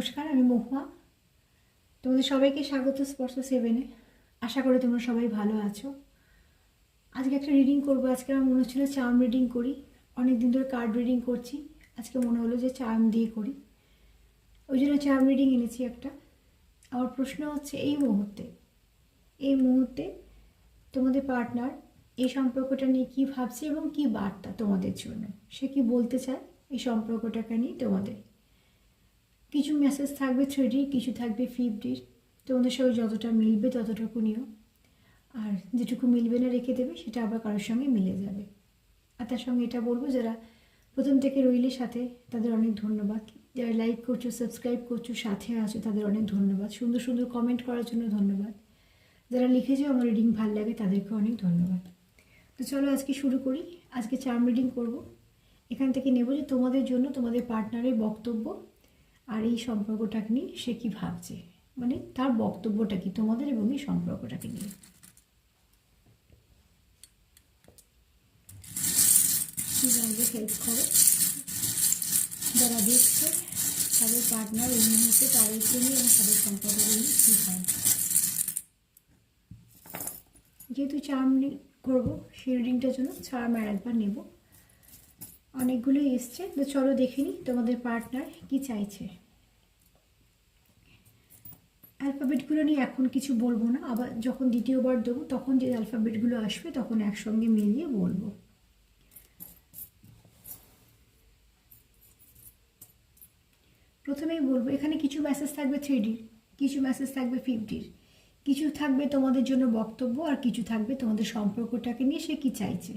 নমস্কার, আমি মহুয়া। তোমাদের সবাইকে স্বাগত স্পর্শ সেভেনে। আশা করি তোমরা সবাই ভালো আছো। আজকে একটা রিডিং করবো। আজকে আমার মনে হচ্ছিলো চার্ম রিডিং করি। অনেক দিন ধরে কার্ড রিডিং করছি, আজকে মনে হলো যে চার্ম দিয়ে করি, ওই জন্য চার্ম রিডিং এনেছি একটা। আমার প্রশ্ন হচ্ছে, এই মুহূর্তে তোমাদের পার্টনার এই সম্পর্কটা নিয়ে কী ভাবছে এবং কী বার্তা তোমাদের জন্য, সে কি বলতে চায় এই সম্পর্কটাকে নিয়ে তোমাদের। কিছু মেসেজ থাকবে 3D, কিছু থাকবে 5D। তোমাদের সঙ্গে যতটা মিলবে ততটুকু নিও, আর যেটুকু মিলবে না রেখে দেবে, সেটা আবার কারোর সঙ্গে মিলে যাবে। আর তার সঙ্গে এটা বলবো, যারা প্রথম থেকে রইলে সাথে, তাদের অনেক ধন্যবাদ। যারা লাইক করছো, সাবস্ক্রাইব করছো, সাথে আছো, তাদের অনেক ধন্যবাদ। সুন্দর সুন্দর কমেন্ট করার জন্য ধন্যবাদ। যারা লিখেছো আমার রিডিং ভালো লাগে, তাদেরকে অনেক ধন্যবাদ। তো চলো আজকে শুরু করি। আজকে চার্ম রিডিং করবো। এখান থেকে নেব যে তোমাদের জন্য তোমাদের পার্টনারের বক্তব্য আর এই সম্পর্কটাকে নিয়ে সে কী ভাবছে, মানে তার বক্তব্যটা কি তোমাদের এবং এই সম্পর্কটাকে নিয়ে। কীভাবে হেল্প করো যারা দেখছে, তাদের পার্টনার এই মুহূর্তে তাদেরকে নিয়ে এবং তাদের সম্পর্ককে নিয়ে কী হয়। যেহেতু চার্ম করবো, সেই রিডিংটার জন্য চার্ম আর একবার নেব। অনেকগুলোই এসছে, তো চলো দেখে নিই তোমাদের পার্টনার কি চাইছে। অ্যালফাবেটগুলো নিয়ে এখন কিছু বলবো না, আবার যখন দ্বিতীয়বার দেবো তখন যে অ্যালফাবেটগুলো আসবে তখন একসঙ্গে মিলিয়ে বলবো। প্রথমেই বলবো, এখানে কিছু মেসেজ থাকবে 3Dর, কিছু মেসেজ থাকবে 5Dর, কিছু থাকবে তোমাদের জন্য বক্তব্য, আর কিছু থাকবে তোমাদের সম্পর্কটাকে নিয়ে সে কী চাইছে।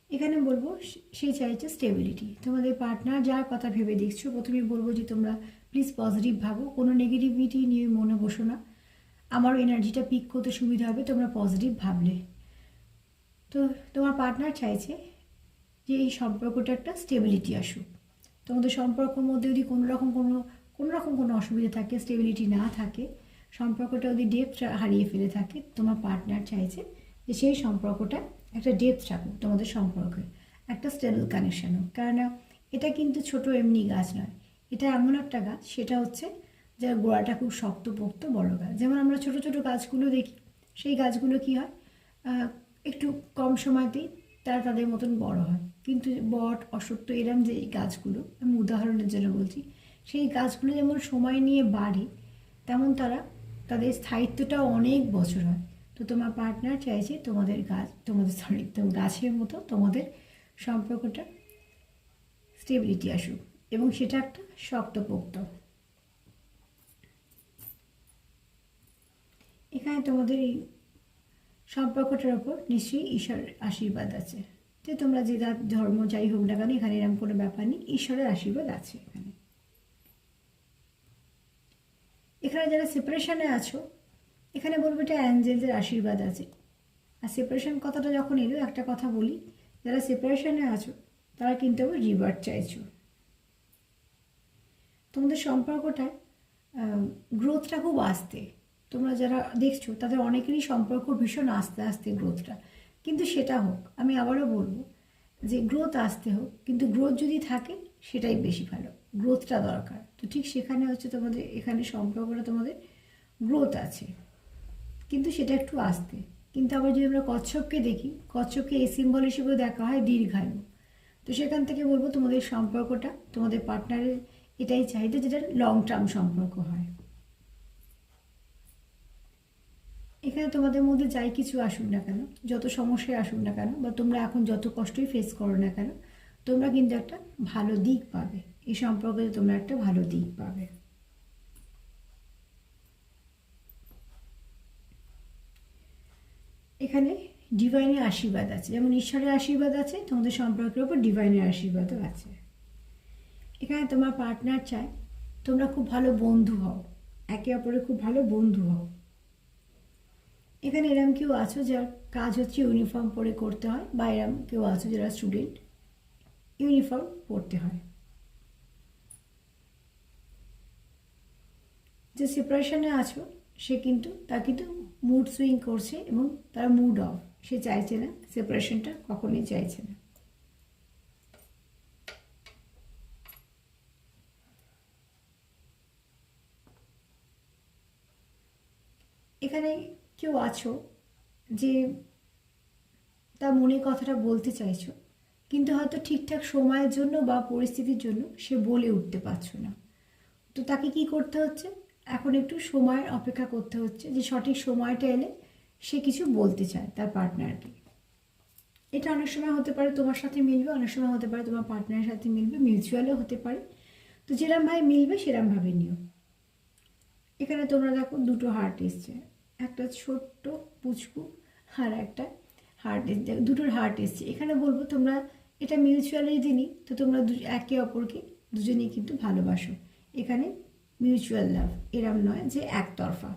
এখানে বলবো সে চাইছে স্টেবিলিটি। তোমাদের পার্টনার যার কথা ভেবে দেখছো, প্রথমেই বলবো যে তোমরা প্লিজ পজিটিভ ভাবো, কোনো নেগেটিভিটি নিয়ে মনে বসো না। আমারও এনার্জিটা পিক করতে সুবিধা হবে তোমরা পজিটিভ ভাবলে। তো তোমার পার্টনার চাইছে যে এই সম্পর্কটা একটা স্টেবিলিটি আসুক। তোমাদের সম্পর্কের মধ্যে যদি কোনো রকম কোনো অসুবিধা থাকে, স্টেবিলিটি না থাকে, সম্পর্কটা যদি ডেপথ হারিয়ে ফেলে থাকে, তোমার পার্টনার চাইছে যে সেই সম্পর্কটা একটা ডেপথ রাখুক, তোমাদের সম্পর্কে একটা স্টেবল কানেকশান হোক। কেননা এটা কিন্তু ছোট এমনি গাছ নয়, এটা এমন একটা গাছ, সেটা হচ্ছে যার গোড়াটা খুব শক্তপোক্ত বড় গাছ। যেমন আমরা ছোট ছোট গাছগুলো দেখি, সেই গাছগুলো কী হয়, একটু কম সময়তেই তারা তাদের মতন বড় হয়। কিন্তু বট, অশ্বত্থ, এরম যে গাছগুলো, আমি উদাহরণের জন্য বলছি, সেই গাছগুলো যেমন সময় নিয়ে বাড়ে, তেমন তাদের স্থায়িত্বটাও অনেক বছর হয়। তো তোমার পার্টনার চাইছে তোমাদের গাছের মতো তোমাদের সম্পর্কটা স্টেবিলিটি আসুক এবং সেটা একটা শক্তপোক্ত। এখানে তোমাদের এই সম্পর্কটার ওপর নিশ্চয়ই ঈশ্বরের আশীর্বাদ আছে। যে তোমরা যে ধর্ম যাই হোক না কেন, এখানে এরকম কোনো ব্যাপার নেই, ঈশ্বরের আশীর্বাদ আছে এখানে। এখানে যারা সেপারেশনে আছো, এখানে বলবো এটা অ্যাঞ্জেলদের আশীর্বাদ আছে। আর সেপারেশন কথাটা যখন এলো, একটা কথা বলি, যারা সেপারেশনে আছো তারা কিন্তু আবার রিবার্থ চাইছো। তোমাদের সম্পর্কটায় গ্রোথটা খুব আস্তে। তোমরা যারা দেখছো তাদের অনেকেরই সম্পর্ক ভীষণ আস্তে আস্তে গ্রোথটা, কিন্তু সেটা হোক। আমি আবারও বলবো যে গ্রোথ আসতে হোক, কিন্তু গ্রোথ যদি থাকে সেটাই বেশি ভালো, গ্রোথটা দরকার। তো ঠিক সেখানে হচ্ছে তোমাদের এখানে সম্পর্কটা তোমাদের গ্রোথ আছে, কিন্তু সেটা একটু আস্তে। কিন্তু আবার যদি আমরা কচ্ছপকে দেখি, কচ্ছপকে এই সিম্বল হিসেবে দেখা হয় দীর্ঘায়ু। তো সেখান থেকে বলবো তোমাদের সম্পর্কটা, তোমাদের পার্টনারের এটাই চাইতে, যেটা লং টার্ম সম্পর্ক হয়। এখানে তোমাদের মধ্যে যাই কিছু আসুক না কেন, যত সমস্যায় আসুক না কেন, বা তোমরা এখন যত কষ্টই ফেস করো না কেন, তোমরা কিন্তু একটা ভালো দিক পাবে এই সম্পর্কে, তোমরা একটা ভালো দিক পাবে। এখানে ডিভাইনের আশীর্বাদ আছে, যেমন ঈশ্বরের আশীর্বাদ আছে, তোমাদের সম্পর্কের উপর ডিভাইনের আশীর্বাদও আছে। এখানে তোমার পার্টনার চায় তোমরা খুব ভালো বন্ধু হও, একে অপরের খুব ভালো বন্ধু হও। এখানে এরম কেউ আছো যার কাজ হচ্ছে ইউনিফর্ম পরে করতে হয়, বা এরম কেউ আছো যারা স্টুডেন্ট, ইউনিফর্ম পরতে হয়। যে সেপারেশনে আছো তার কিন্তু মুড সুইং করছে এবং তার মুড অফ, সে চাইছে না সেপারেশনটা, কখনোই চাইছে না। এখানে কেউ আছো যে তার মনের কথাটা বলতে চাইছো, কিন্তু হয়তো ঠিকঠাক সময়ের জন্য বা পরিস্থিতির জন্য সে বলে উঠতে পারছো না। তো তাকে কি করতে হচ্ছে, এখন একটু সময়ের অপেক্ষা করতে হচ্ছে যে সঠিক সময়টা এলে সে কিছু বলতে চায় তার পার্টনারকে। এটা অনেক সময় হতে পারে তোমার সাথে মিলবে, অনেক সময় হতে পারে তোমার পার্টনারের সাথে মিলবে, মিউচুয়ালও হতে পারে। তো যেরমভাবে মিলবে সেরমভাবে নিও। এখানে তোমরা দেখো দুটো হার্ট এসছে, একটা ছোট্ট পুচকু আর একটা হার্ট এসছে, দুটোর হার্ট এসছে। এখানে বলবো তোমরা এটা মিউচুয়ালি যদি নিই তো তোমরা একে অপরকে দুজনেই কিন্তু ভালোবাসো। এখানে মিউচুয়াল লাভ, এরম নয় যে একতরফা।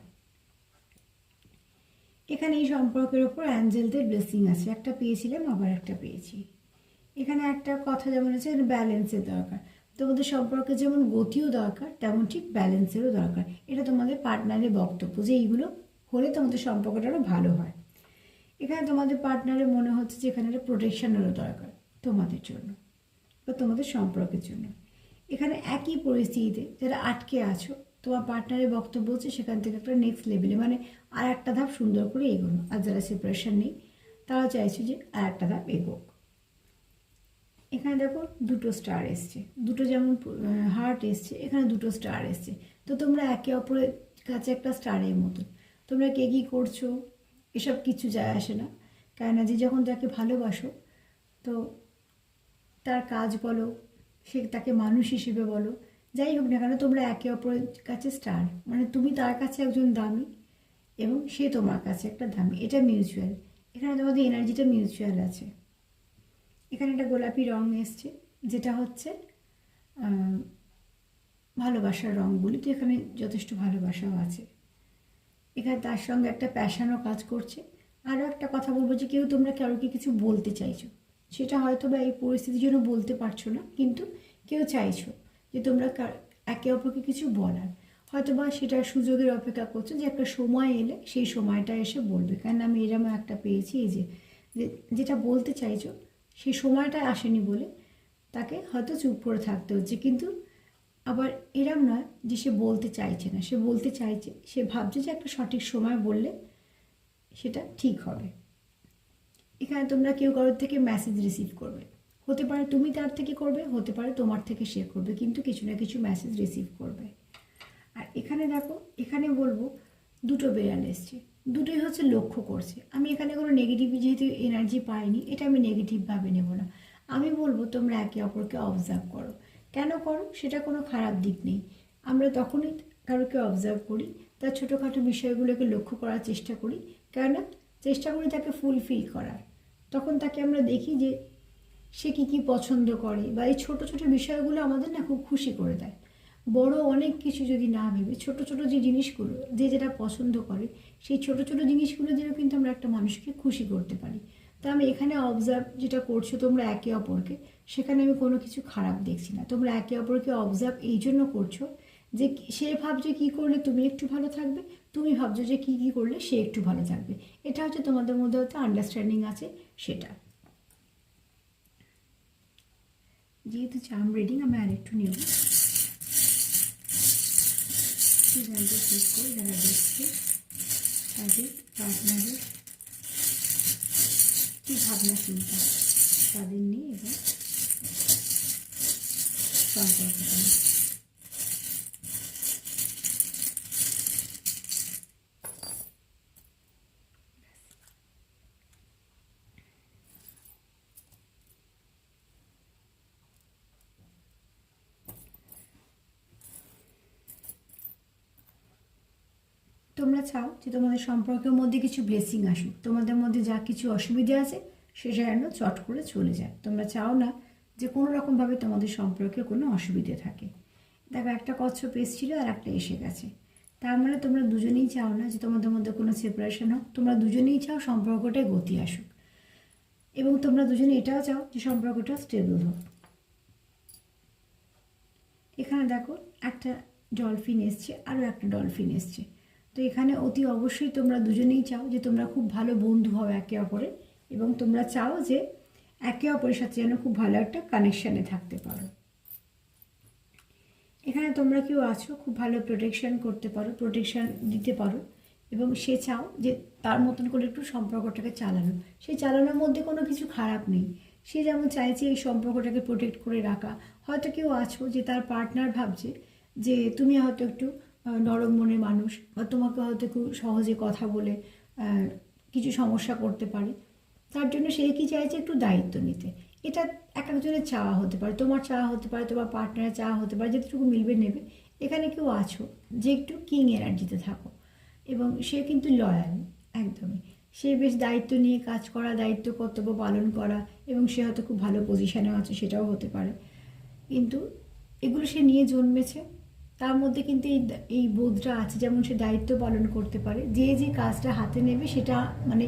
এখানে এই সম্পর্কের ওপর অ্যাঞ্জেলদের ব্লেসিং আছে, একটা পেয়েছিলাম আবার একটা পেয়েছি। এখানে একটা কথা যেমন আছে, ব্যালেন্সের দরকার। তোমাদের সম্পর্কে যেমন গতিও দরকার, তেমন ঠিক ব্যালেন্সেরও দরকার। এটা তোমাদের পার্টনারের বক্তব্য যে এইগুলো হলে তোমাদের সম্পর্কটা আরও ভালো হয়। এখানে তোমাদের পার্টনারের মনে হচ্ছে যে এখানে একটা প্রোটেকশনেরও দরকার তোমাদের জন্য বা তোমাদের সম্পর্কের জন্য। এখানে একই পরিস্থিতিতে যারা আটকে আছো, তোমার পার্টনারের বক্তব্য হচ্ছে সেখান থেকে একটা নেক্সট লেভেলে, মানে আর একটা ধাপ সুন্দর করে এগোনো। আর যারা সেপারেশন নেই তারা চাইছে যে আর একটা ধাপ এগোক। এখানে দেখো দুটো স্টার এসছে, দুটো যেমন হার্ট এসছে, এখানে দুটো স্টার এসছে। তো তোমরা একে অপরের কাছে একটা স্টারের মতো। তোমরা কে কী করছো এসব কিছু যায় আসে না, কেননা যে যখন যাকে ভালোবাসো তো তার কাজ বলো, সে তাকে মানুষ হিসেবে বলো, যাই হোক না কেন তোমরা একে অপরের কাছে স্টার, মানে তুমি তার কাছে একজন দামি এবং সে তোমার কাছে একটা দামি। এটা মিউচুয়াল, এখানে তোমাদের এনার্জিটা মিউচুয়াল আছে। এখানে একটা গোলাপি রং এসছে যেটা হচ্ছে ভালোবাসার রং বলি, তো এখানে যথেষ্ট ভালোবাসাও আছে। এখানে তার সঙ্গে একটা প্যাশনও কাজ করছে। আরও একটা কথা বলবো যে কেউ তোমরা কারোকে কিছু বলতে চাইছো, সেটা হয়তো বা এই পরিস্থিতির জন্য বলতে পারছো না, কিন্তু কেউ চাইছো যে তোমরা একে অপরকে কিছু বলার, হয়তো বা সেটার সুযোগের অপেক্ষা করছো যে একটা সময় এলে সেই সময়টা এসে বলবে। কারণ আমি এরকম একটা পেয়েছি, এই যে যেটা বলতে চাইছো সেই সময়টা আসেনি বলে তাকে হয়তো চুপ করে থাকতে হচ্ছে। কিন্তু আবার এরম নয় যে সে বলতে চাইছে না, সে বলতে চাইছে, সে ভাবছে যে একটা সঠিক সময় বললে সেটা ঠিক হবে। এখানে তোমরা কেউ কারোর থেকে মেসেজ রিসিভ করবে, হতে পারে তুমি তার থেকে করবে, হতে পারে তোমার থেকে সে করবে, কিন্তু কিছু না কিছু মেসেজ রিসিভ করবে। আর এখানে দেখো, এখানে বলবো দুটো বেড়াল এসছে, দুটোই হচ্ছে লক্ষ্য করছে। আমি এখানে কোনো নেগেটিভ যেহেতু এনার্জি পাইনি, এটা আমি নেগেটিভভাবে নেব না। আমি বলবো তোমরা একে অপরকে অবজার্ভ করো। কেন করো সেটা কোনো খারাপ দিক নেই। আমরা তখনই কারোকে অবজার্ভ করি, তার ছোটোখাটো বিষয়গুলোকে লক্ষ্য করার চেষ্টা করি, কেননা চেষ্টা করি তাকে ফুলফিল করার। তখন তাকে আমরা দেখি যে সে কী কী পছন্দ করে, বা এই ছোটো ছোটো বিষয়গুলো আমাদের না খুব খুশি করে দেয়। বড় অনেক কিছু যদি না ভেবে ছোট ছোট যে জিনিসগুলো যে যেটা পছন্দ করে, সেই ছোট ছোট জিনিসগুলো দিয়েও কিন্তু আমরা একটা মানুষকে খুশি করতে পারি। তা আমি এখানে অবজার্ভ যেটা করছো তোমরা একে অপরকে, সেখানে আমি কোনো কিছু খারাপ দেখছি না। তোমরা একে অপরকে অবজার্ভ এই জন্য করছো যে সে ভাবছে কী করলে তুমি একটু ভালো থাকবে, তুমি ভাবছো যে কী কী করলে সে একটু ভালো থাকবে। এটা হচ্ছে তোমাদের মধ্যে হয়তো আন্ডারস্ট্যান্ডিং আছে সেটা। যেহেতু চার্ম রিডিং আমি আরেকটু নেব, জানতে চেক করে যারা দেখছে তাদের পার্টনারের কী ভাবনা চিন্তা তাদের নিয়ে এবং সম্পর্কটা নিয়ে। তোমরা চাও যে তোমাদের সম্পর্কের মধ্যে কিছু ব্লেসিং আসুক, তোমাদের মধ্যে যা কিছু অসুবিধা আছে সেটা যেন চট করে চলে যায়। তোমরা চাও না যে কোনো রকমভাবে তোমাদের সম্পর্কে কোনো অসুবিধে থাকে। দেখো একটা কচ্ছপ এসেছিল আর একটা এসে গেছে, তার মানে তোমরা দুজনেই চাও না যে তোমাদের মধ্যে কোনো সেপারেশন হোক, তোমরা দুজনেই চাও সম্পর্কটায় গতি আসুক, এবং তোমরা দুজনে এটাও চাও যে সম্পর্কটা স্টেবল হোক। এখানে দেখো একটা ডলফিন এসছে, আরও একটা ডলফিন এসছে। তো এখানে অতি অবশ্যই তোমরা দুজনেই চাও যে তোমরা খুব ভালো বন্ধু হও একে অপরের, এবং তোমরা চাও যে একে অপরের সাথে যেন খুব ভালো একটা কানেকশানে থাকতে পারো। এখানে তোমরা কেউ আছো খুব ভালো প্রোটেকশান করতে পারো, প্রোটেকশান দিতে পারো, এবং সে চাও যে তার মতন করে একটু সম্পর্কটাকে চালানো। সেই চালানোর মধ্যে কোনো কিছু খারাপ নেই। সে যেমন চাইছে এই সম্পর্কটাকে প্রোটেক্ট করে রাখা। হয়তো কেউ আছো যে তার পার্টনার ভাবছে যে তুমি হয়তো একটু নরম মনের মানুষ, বা তোমাকে হয়তো খুব সহজে কথা বলে কিছু সমস্যা করতে পারে। তার জন্য সে কি চাইছে একটু দায়িত্ব নিতে। এটা এক একজনের চাওয়া হতে পারে, তোমার চাওয়া হতে পারে, তোমার পার্টনারের চাওয়া হতে পারে, যেটুকু মিলবে নেবে। এখানে কেউ আছো যে একটু কিং এনার্জিতে থাকো, এবং সে কিন্তু লয়াল একদমই। সে বেশ দায়িত্ব নিয়ে কাজ করা, দায়িত্ব কর্তব্য পালন করা, এবং সে হয়তো খুব ভালো পজিশানেও আছে, সেটাও হতে পারে। কিন্তু এগুলো সে নিয়ে জন্মেছে, তার মধ্যে কিন্তু এই বোধটা আছে, যেমন সে দায়িত্ব পালন করতে পারে। যে যে কাজটা হাতে নেবে সেটা মানে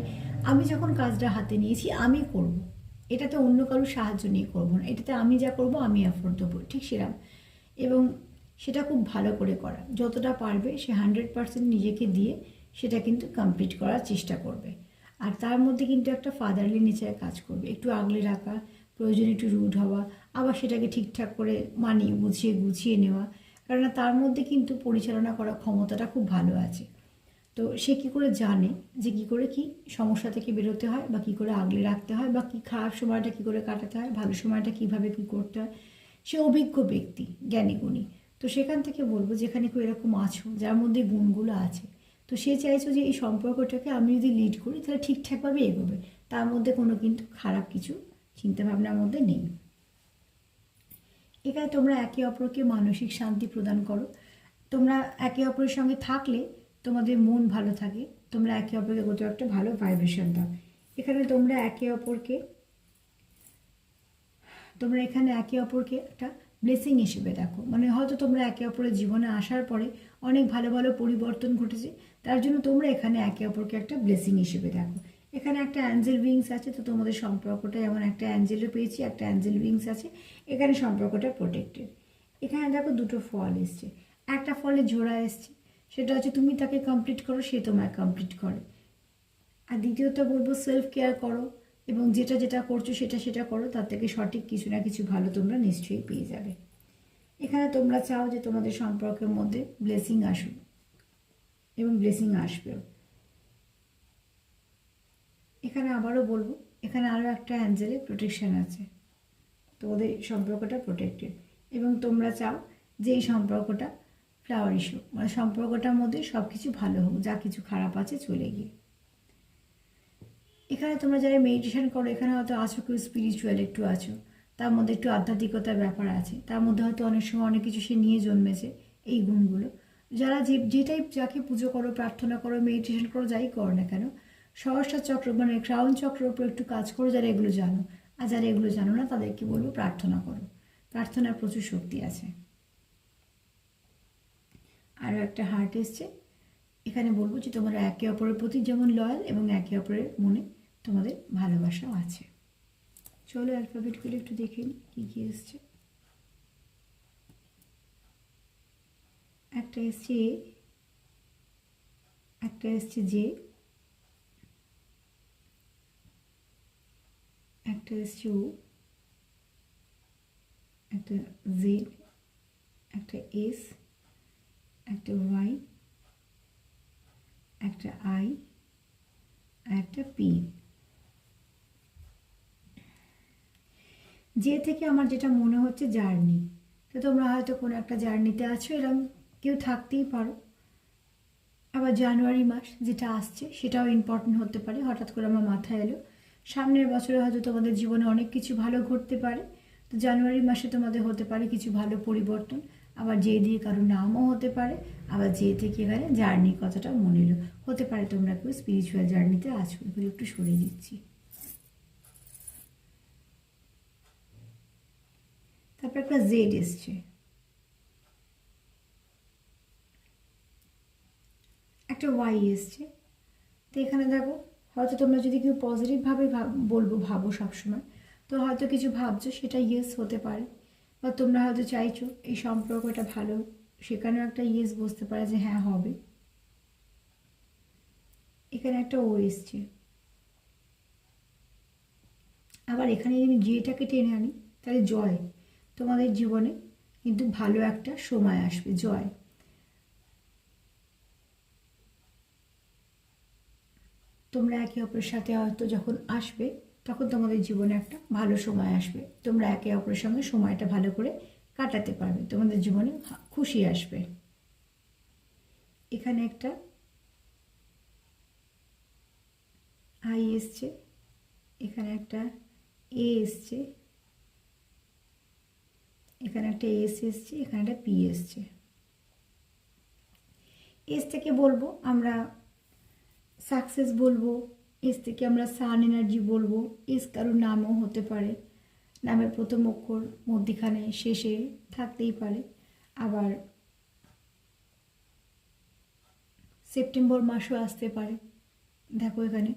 আমি যখন কাজটা হাতে নিয়েছি আমি করব, এটাতে অন্য কারোর সাহায্য নিয়ে করবো না, এটাতে আমি যা করব আমি এফোর্ট দেবো, ঠিক সেরকম। এবং সেটা খুব ভালো করে করা, যতটা পারবে সে 100% নিজেকে দিয়ে সেটা কিন্তু কমপ্লিট করার চেষ্টা করবে। আর তার মধ্যে কিন্তু একটা ফাদারলি নেচারে কাজ করবে, একটু আগলে রাখা, প্রয়োজনে একটু রুড হওয়া, আবার সেটাকে ঠিকঠাক করে মানিয়ে গুছিয়ে নেওয়া। কেননা তার মধ্যে কিন্তু পরিচালনা করার ক্ষমতাটা খুব ভালো আছে। তো সে কী করে জানে যে কী করে কী সমস্যা থেকে বেরোতে হয়, বা কী করে আগলে রাখতে হয়, বা কী খারাপ সময়টা কী করে কাটাতে হয়, ভালো সময়টা কীভাবে কী করতে হয়। সে অভিজ্ঞ ব্যক্তি, জ্ঞানী গুণী। তো সেখান থেকে বলবো, যেখানে কেউ এরকম আছো যার মধ্যে গুণগুলো আছে, তো সে চাইছো যে এই সম্পর্কটাকে আমি যদি লিড করি তাহলে ঠিকঠাকভাবে এগোবে, তার মধ্যে কোনো কিন্তু খারাপ কিছু চিন্তাভাবনার মধ্যে নেই। এখানে তোমরা একে অপরকে মানসিক শান্তি প্রদান করো। তোমরা একে অপরের সঙ্গে থাকলে তোমাদের মন ভালো থাকে, তোমরা একে অপরকে কোথাও একটা ভালো ভাইব্রেশন দাও। এখানে তোমরা একে অপরকে একটা ব্লেসিং হিসেবে দেখো। মানে হয়তো তোমরা একে অপরের জীবনে আসার পরে অনেক ভালো ভালো পরিবর্তন ঘটেছে, তার জন্য তোমরা এখানে একে অপরকে একটা ব্লেসিং হিসেবে দেখো। এখানে একটা অ্যাঞ্জেল উইংস আছে, তো তোমাদের সম্পর্কটা যেমন একটা অ্যাঞ্জেলও পেয়েছি, একটা অ্যাঞ্জেল উইংস আছে, এখানে সম্পর্কটা প্রোটেক্টেড। এখানে দেখো দুটো ফল এসছে, একটা ফলে জোড়া এসছে, সেটা হচ্ছে তুমি তাকে কমপ্লিট করো, সে তোমায় কমপ্লিট করে। আর দ্বিতীয়ত বলবো সেলফ কেয়ার করো, এবং যেটা যেটা করছো সেটা করো, তার থেকে সঠিক কিছু না কিছু ভালো তোমরা নিশ্চয়ই পেয়ে যাবে। এখানে তোমরা চাও যে তোমাদের সম্পর্কের মধ্যে ব্লেসিং আসুক, এবং ব্লেসিং আসবেও। এখানে আবারও বলবো, এখানে আরও একটা অ্যাঞ্জেলের প্রোটেকশন আছে, তোমাদের সম্পর্কটা প্রোটেক্টেড, এবং তোমরা চাও যে এই সম্পর্কটা ফ্লাওয়ারিশ হোক, মানে সম্পর্কটার মধ্যে সব কিছু ভালো হোক, যা কিছু খারাপ আছে চলে গিয়ে। এখানে তোমরা যারা মেডিটেশন করো, এখানে হয়তো আছো কেউ স্পিরিচুয়াল একটু আছো, তার মধ্যে একটু আধ্যাত্মিকতার ব্যাপার আছে, তার মধ্যে হয়তো অনেক সময় অনেক কিছু সে নিয়ে জন্মেছে এই গুণগুলো। যারা যেটাই যাকে পুজো করো, প্রার্থনা করো, মেডিটেশন করো, যাই করো না কেন, সহস্র চক্র মানে ক্রাউন চক্রের উপর একটু কাজ করো যারা এগুলো জানো। আর যারা এগুলো জানো না তাদেরকে বলবো প্রার্থনা করো, প্রার্থনার প্রচুর শক্তি আছে। আরও একটা হার্ট এসছে, এখানে বলবো যে তোমরা একে অপরের প্রতি যেমন লয়াল, এবং একে অপরের মনে তোমাদের ভালোবাসাও আছে। চলো অ্যালফাবেটগুলো একটু দেখে নিই কী কী এসছে। একটা এসছে এ, একটা এসছে জে, একটা এসছে ও, একটা জেড, একটা এস, একটা ওয়াই, একটা আই, আর একটা পি। যে থেকে আমার যেটা মনে হচ্ছে জার্নি, তো তোমরা হয়তো কোনো একটা জার্নিতে আছো, এরকম কেউ থাকতেই পারো। আবার জানুয়ারি মাস যেটা আসছে সেটাও ইম্পর্টেন্ট হতে পারে, হঠাৎ করে আমার মাথায় এলো সামনের বছরে হয়তো তোমাদের জীবনে অনেক কিছু ভালো ঘটতে পারে। তো জানুয়ারি মাসে তোমাদের হতে পারে কিছু ভালো পরিবর্তন, আবার যে দিয়ে কারো নামও হতে পারে, আবার যে থেকে এখানে জার্নির কথাটা মনে এলো, হতে পারে তোমরা কেউ স্পিরিচুয়াল জার্নিতে আছো। এগুলো একটু সরিয়ে দিচ্ছি। তারপর একটা জেড এসছে, একটা ওয়াই এসছে। তো এখানে দেখো, হয়তো তোমরা যদি কেউ পজিটিভভাবে ভাবো সবসময়, তো হয়তো কিছু ভাবছো সেটা ইয়েস হতে পারে, বা তোমরা হয়তো চাইছো এই সম্পর্কটা ভালো, সেখানেও একটা ইয়েস বসতে পারে যে হ্যাঁ হবে। এখানে একটা ও এসছে। আবার এখানে যদি যেটাকে টেনে আনি তাহলে জয়, তোমাদের জীবনে কিন্তু ভালো একটা সময় আসবে, জয়। তোমরা একে অপরের সাথে হয়তো যখন আসবে তখন তোমাদের জীবনে একটা ভালো সময় আসবে, তোমরা একে অপরের সঙ্গে সময়টা ভালো করে কাটাতে পারবে, তোমাদের জীবনে খুশি আসবে। এখানে একটা আই এসছে, এখানে একটা এ এসছে, এখানে একটা এস এসছে, এখানে একটা পি এসছে। এস থেকে বলবো আমরা সাকসেস বলবো, এস থেকে আমরা সান এনার্জি বলবো। এস কারোর নামও হতে পারে, নামের প্রথম অক্ষর মধ্যিখানে শেষে থাকতেই পারে। আবার সেপ্টেম্বর মাসও আসতে পারে, দেখো এখানে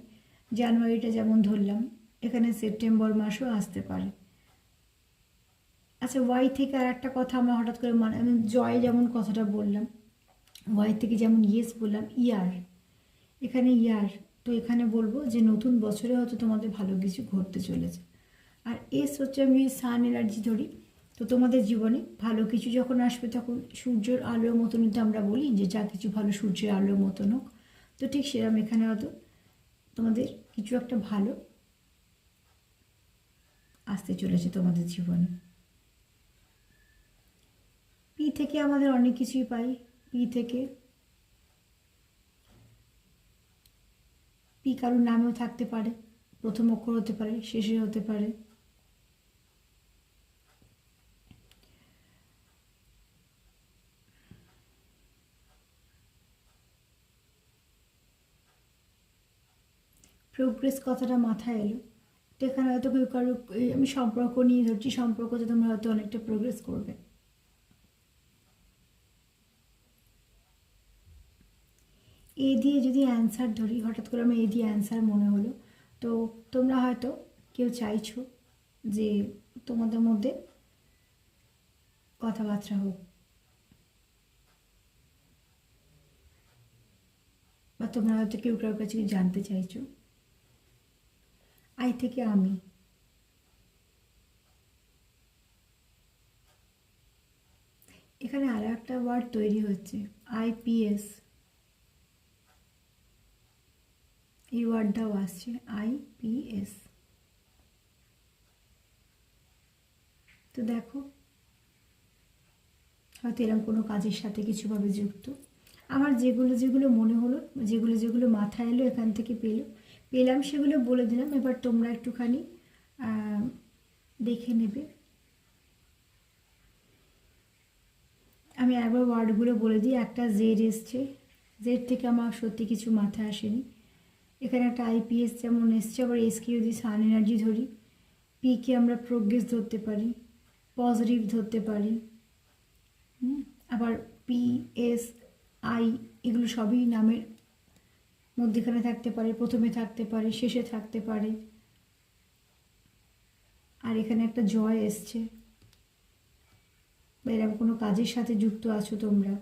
জানুয়ারিটা যেমন ধরলাম, এখানে সেপ্টেম্বর মাসও আসতে পারে। আচ্ছা, ওয়াই থেকে আর একটা কথা আমার হঠাৎ করে মনে, আমি জয় যেমন কথাটা বললাম, ওয়াই থেকে যেমন ইয়েস বললাম, ইয়ার, এখানে ইয়ার, তো এখানে বলবো যে নতুন বছরে হয়তো তোমাদের ভালো কিছু ঘটতে চলেছে। আর এস হচ্ছে, আমি সান এনার্জি ধরি, তো তোমাদের জীবনে ভালো কিছু যখন আসবে তখন সূর্যের আলোর মতনই তো আমরা বলি যে যা কিছু ভালো সূর্যের আলোর মতন হোক, তো ঠিক সেরকম এখানে হয়তো তোমাদের কিছু একটা ভালো আসতে চলেছে তোমাদের জীবনে। পি থেকে আমাদের অনেক কিছুই পাই, পি থেকে পি কারোর নামেও থাকতে পারে, প্রথম অক্ষর হতে পারে, শেষে হতে পারে। প্রোগ্রেস কথাটা মাথায় এলো, তো এখানে হয়তো কেউ কারো, আমি সম্পর্ক নিয়ে ধরছি, সম্পর্কতে তোমরা হয়তো অনেকটা প্রোগ্রেস করবে। এ দিয়ে যদি অ্যান্সার ধরি, হঠাৎ করে আমার এ দিয়ে অ্যান্সার মনে হলো, তো তোমরা হয়তো কেউ চাইছো যে তোমাদের মধ্যে কথাবার্তা হোক, বা তোমরা হয়তো কেউ কারোর কাছে জানতে চাইছো। আই থেকে আমি, এখানে আরও একটা ওয়ার্ড তৈরি হচ্ছে, আইপিএস, এই ওয়ার্ডটাও আসছে, আইপিএস। তো দেখো হয়তো এরকম কোনো কাজের সাথে কিছুভাবে যুক্ত। আমার যেগুলো যেগুলো মনে হলো, যেগুলো যেগুলো মাথায় এলো, এখান থেকে পেলাম সেগুলো বলে দিলাম। এবার তোমরা একটুখানি দেখে নেবে। আমি একবার ওয়ার্ডগুলো বলে দিই। একটা জেড এসছে, জেড থেকে আমার সত্যি কিছু মাথায় আসেনি। এখানে একটা আইপিএস যেমন এসছে, আবার এসকে যদি সান এনার্জি ধরি, পিকে আমরা প্রোগ্রেস ধরতে পারি, পজিটিভ ধরতে পারি। আবার পি, এস, আই, এগুলো সবই নামের মধ্যেখানে থাকতে পারে, প্রথমে থাকতে পারে, শেষে থাকতে পারে। আর এখানে একটা জয় এসছে, বা এরকম কোনো কাজের সাথে যুক্ত আছো তোমরা,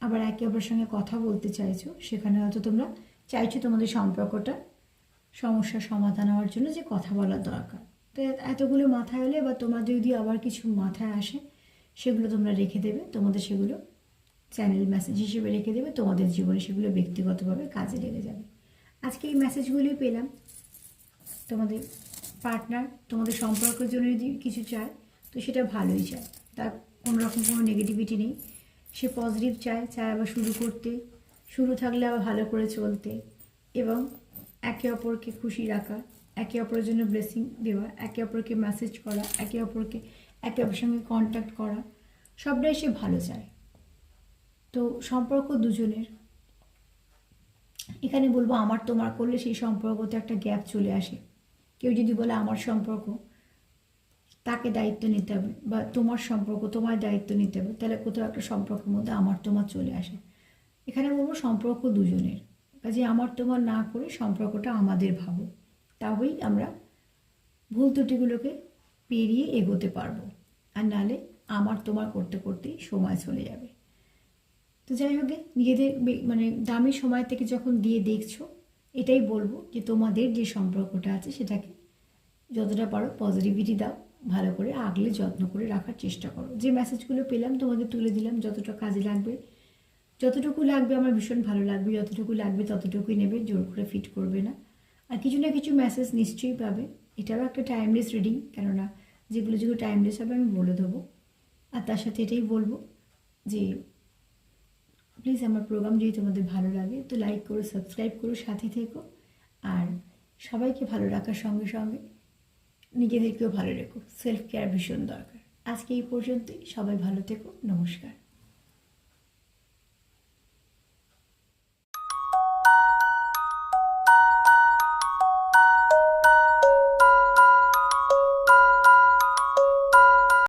আবার একে অপরের সঙ্গে কথা বলতে চাইছো, সেখানে হয়তো তোমরা চাইছো তোমাদের সম্পর্কটা সমস্যার সমাধান হওয়ার জন্য যে কথা বলার দরকার। তো এতগুলো মাথায় হলে, বা তোমার যদি আবার কিছু মাথায় আসে, সেগুলো তোমরা রেখে দেবে, তোমাদের সেগুলো চ্যানেল মেসেজ হিসেবে রেখে দেবে, তোমাদের জীবনে সেগুলো ব্যক্তিগতভাবে কাজে লেগে যাবে। আজকে এই মেসেজগুলোই পেলাম। তোমাদের পার্টনার তোমাদের সম্পর্কের জন্য যদি কিছু চায়, তো সেটা ভালোই চায়, তার কোনো রকম কোনো নেগেটিভিটি নেই। সে পজিটিভ চায় আবার শুরু করতে, শুরু থাকলে আবার ভালো করে চলতে, এবং একে অপরকে খুশি রাখা, একে অপরের জন্য ব্লেসিং দেওয়া, একে অপরকে মেসেজ করা, একে অপরের সঙ্গে কন্ট্যাক্ট করা, সবটাই সে ভালো চায়। তো সম্পর্ক দুজনের। এখানে বলবো আমার তোমার করলে সেই সম্পর্কতে একটা গ্যাপ চলে আসে। কেউ যদি বলে আমার সম্পর্ক, তাকে দায়িত্ব নিতে হবে, বা তোমার সম্পর্ক তোমার দায়িত্ব নিতে হবে, তাহলে কোথাও একটা সম্পর্কের মধ্যে আমার তোমার চলে আসে। এখানে বলবো সম্পর্ক দুজনের, কাজে আমার তোমার না করে সম্পর্কটা আমাদের ভাবো, তবেই আমরা ভুল ত্রুটিগুলোকে পেরিয়ে এগোতে পারবো। আর নালে আমার তোমার করতে করতেই সময় চলে যাবে। তো যাই হোক, নিজেদের মানে দামি সময় থেকে যখন দিয়ে দেখছো, এটাই বলবো যে তোমাদের যে সম্পর্কটা আছে সেটাকে যতটা পারো পজিটিভিটি দাও, ভালো করে আগলে যত্ন করে রাখার চেষ্টা করো। যে মেসেজগুলো পেলাম তোমাদের তুলে দিলাম, যতটা কাজে লাগবে যতটুকু লাগবে আমার ভীষণ ভালো লাগবে, যতটুকু লাগবে ততটুকুই নেবে, জোর করে ফিট করবে না। আর কিছু না কিছু মেসেজ নিশ্চয়ই পাবে। এটাও একটা টাইমলেস রিডিং, কেননা যেগুলো টাইমলেস হবে আমি বলে দেবো। আর তার সাথে এটাই বলবো যে প্লিজ আমার প্রোগ্রাম যদি তোমাদের ভালো লাগে তো লাইক করো, সাবস্ক্রাইব করো, সাথে থেকো। আর সবাইকে ভালো রাখার সঙ্গে সঙ্গে নিজেদেরকেও ভালো রেখো। সেলফ কেয়ার ভীষণ দরকার। আজকে এই পর্যন্তই, সবাই ভালো থেকো, নমস্কার।